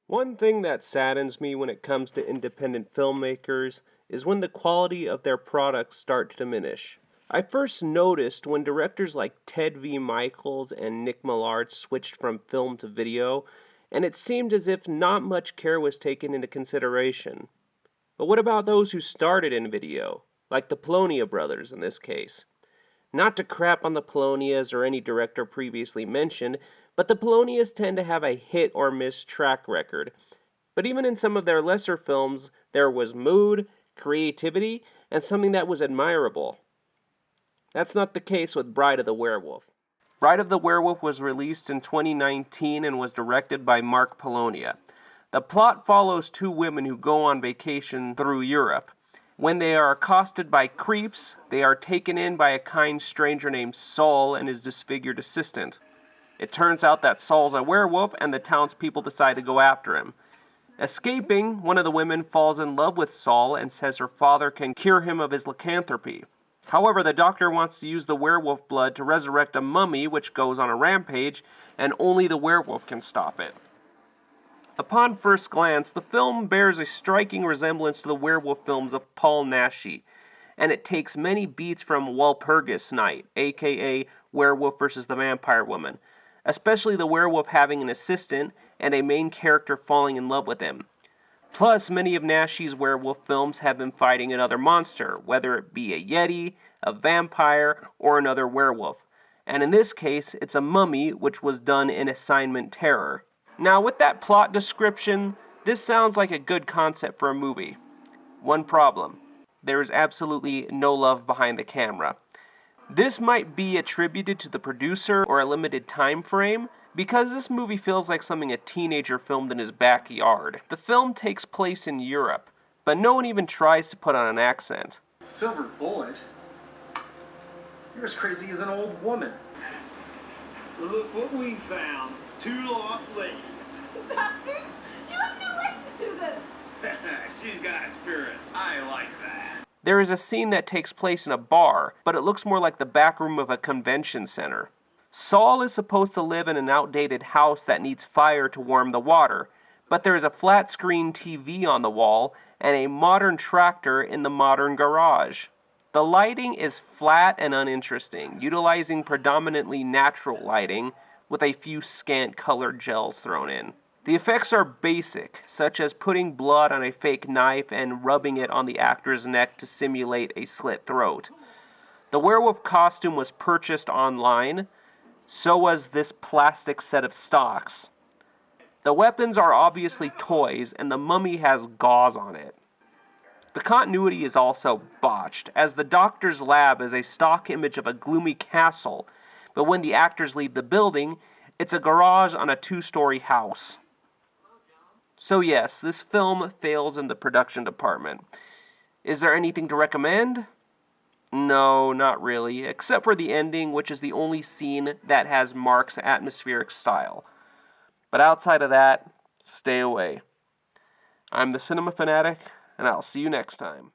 One thing that saddens me when it comes to independent filmmakers is when the quality of their products start to diminish. I first noticed when directors like Ted V. Michaels and Nick Millard switched from film to video, and it seemed as if not much care was taken into consideration. But what about those who started in video, like the Polonia brothers in this case? Not to crap on the Polonias or any director previously mentioned, but the Polonias tend to have a hit or miss track record. But even in some of their lesser films, there was mood, creativity, and something that was admirable. That's not the case with Bride of the Werewolf. Bride of the Werewolf was released in 2019 and was directed by Mark Polonia. The plot follows two women who go on vacation through Europe. When they are accosted by creeps, they are taken in by a kind stranger named Saul and his disfigured assistant. It turns out that Saul's a werewolf and the townspeople decide to go after him. Escaping, one of the women falls in love with Saul and says her father can cure him of his lycanthropy. However, the doctor wants to use the werewolf blood to resurrect a mummy which goes on a rampage, and only the werewolf can stop it. Upon first glance, the film bears a striking resemblance to the werewolf films of Paul Naschy, and it takes many beats from Walpurgis Night, aka Werewolf vs. the Vampire Woman, especially the werewolf having an assistant and a main character falling in love with him. Plus, many of Naschy's werewolf films have been fighting another monster, whether it be a yeti, a vampire, or another werewolf. And in this case, it's a mummy, which was done in Assignment Terror. Now, with that plot description, this sounds like a good concept for a movie. One problem: there is absolutely no love behind the camera. This might be attributed to the producer or a limited time frame, because this movie feels like something a teenager filmed in his backyard. The film takes place in Europe, but no one even tries to put on an accent. Silver bullet? You're as crazy as an old woman. Look what we found. Two lost ladies. Bastards! You have no right to do this! She's got a spirit. I like that. There is a scene that takes place in a bar, but it looks more like the back room of a convention center. Saul is supposed to live in an outdated house that needs fire to warm the water, but there is a flat screen TV on the wall and a modern tractor in the modern garage. The lighting is flat and uninteresting, utilizing predominantly natural lighting with a few scant colored gels thrown in. The effects are basic, such as putting blood on a fake knife and rubbing it on the actor's neck to simulate a slit throat. The werewolf costume was purchased online, so was this plastic set of stocks. The weapons are obviously toys, and the mummy has gauze on it. The continuity is also botched, as the doctor's lab is a stock image of a gloomy castle, but when the actors leave the building, it's a garage on a 2-story house. So yes, this film fails in the production department. Is there anything to recommend? No, not really, except for the ending, which is the only scene that has Mark's atmospheric style. But outside of that, stay away. I'm the Cinema Fanatic, and I'll see you next time.